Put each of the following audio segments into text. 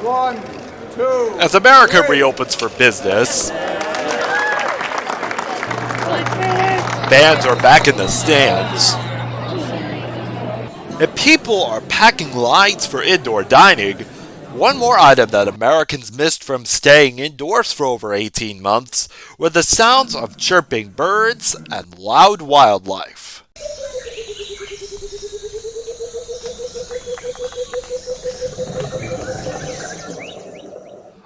1, 2. As America reopens for business, fans are back in the stands, and people are packing lines for indoor dining. One more item that Americans missed from staying indoors for over 18 months were the sounds of chirping birds and loud wildlife.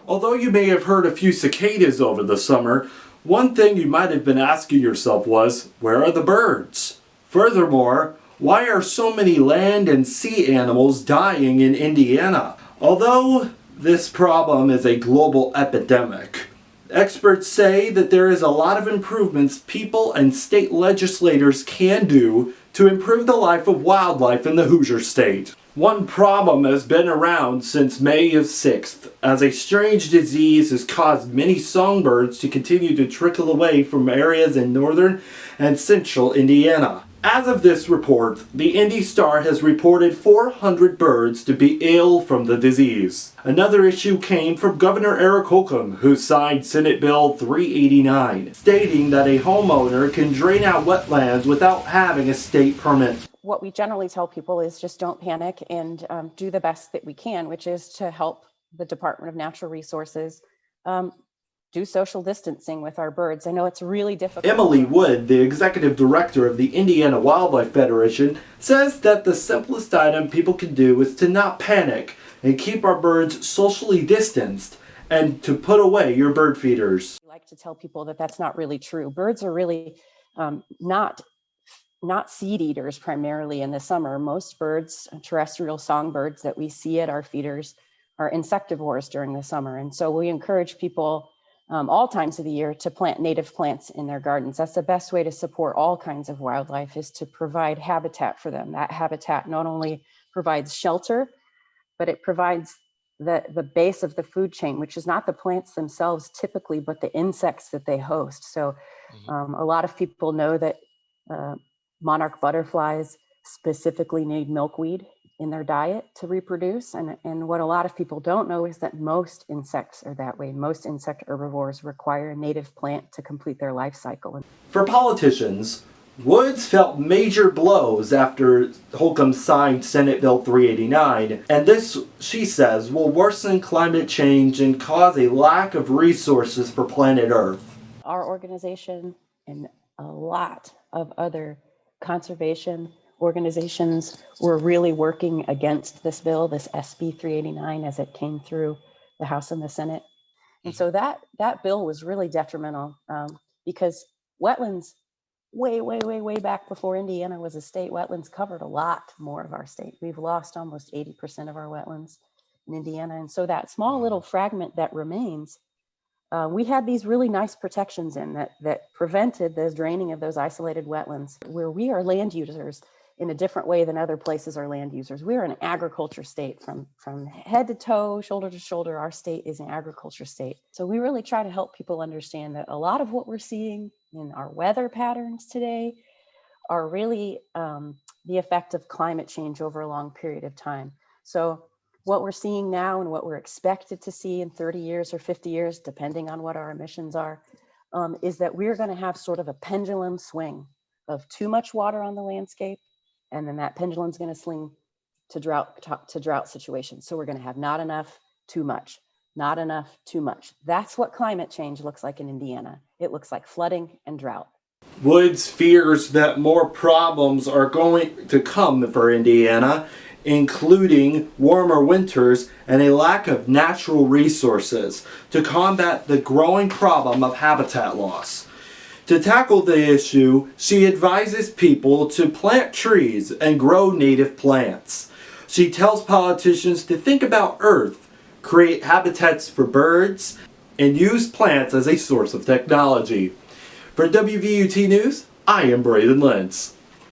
Although you may have heard a few cicadas over the summer, one thing you might have been asking yourself was, where are the birds? Furthermore, why are so many land and sea animals dying in Indiana? Although this problem is a global epidemic, experts say that there is a lot of improvements people and state legislators can do to improve the life of wildlife in the Hoosier State. One problem has been around since May 6th, as a strange disease has caused many songbirds to continue to trickle away from areas in northern and central Indiana. As of this report, the Indy Star has reported 400 birds to be ill from the disease. Another issue came from Governor Eric Holcomb, who signed Senate Bill 389, stating that a homeowner can drain out wetlands without having a state permit. What we generally tell people is just don't panic and do the best that we can, which is to help the Department of Natural Resources do social distancing with our birds. I know it's really difficult. Emily Wood, the executive director of the Indiana Wildlife Federation, says that the simplest item people can do is to not panic and keep our birds socially distanced and to put away your bird feeders. I like to tell people that that's not really true. Birds are really not seed eaters primarily in the summer. Most birds, terrestrial songbirds that we see at our feeders, are insectivores during the summer. And so we encourage people all times of the year to plant native plants in their gardens. That's the best way to support all kinds of wildlife, is to provide habitat for them. That habitat not only provides shelter, but it provides the base of the food chain, which is not the plants themselves typically, but the insects that they host. So a lot of people know that monarch butterflies specifically need milkweed in their diet to reproduce. And what a lot of people don't know is that most insects are that way. Most insect herbivores require a native plant to complete their life cycle. For politicians, Woods felt major blows after Holcomb signed Senate Bill 389, and this, she says, will worsen climate change and cause a lack of resources for planet Earth. Our organization and a lot of other conservation organizations were really working against this bill, this SB 389, as it came through the House and the Senate. And so that bill was really detrimental because wetlands, way back before Indiana was a state, wetlands covered a lot more of our state. We've lost almost 80% of our wetlands in Indiana. And so that small little fragment that remains, we had these really nice protections in that prevented the draining of those isolated wetlands, where we are land users in a different way than other places are land users. We're an agriculture state from head to toe, shoulder to shoulder. Our state is an agriculture state. So we really try to help people understand that a lot of what we're seeing in our weather patterns today are really the effect of climate change over a long period of time. So what we're seeing now and what we're expected to see in 30 years or 50 years, depending on what our emissions are, is that we're going to have sort of a pendulum swing of too much water on the landscape, and then that pendulum is going to swing to drought situations. So we're going to have not enough, too much, not enough, too much. That's what climate change looks like in Indiana. It looks like flooding and drought. Woods fears that more problems are going to come for Indiana, including warmer winters and a lack of natural resources to combat the growing problem of habitat loss. To tackle the issue, she advises people to plant trees and grow native plants. She tells politicians to think about Earth, create habitats for birds, and use plants as a source of technology. For WVUT News, I am Braydyn Lents.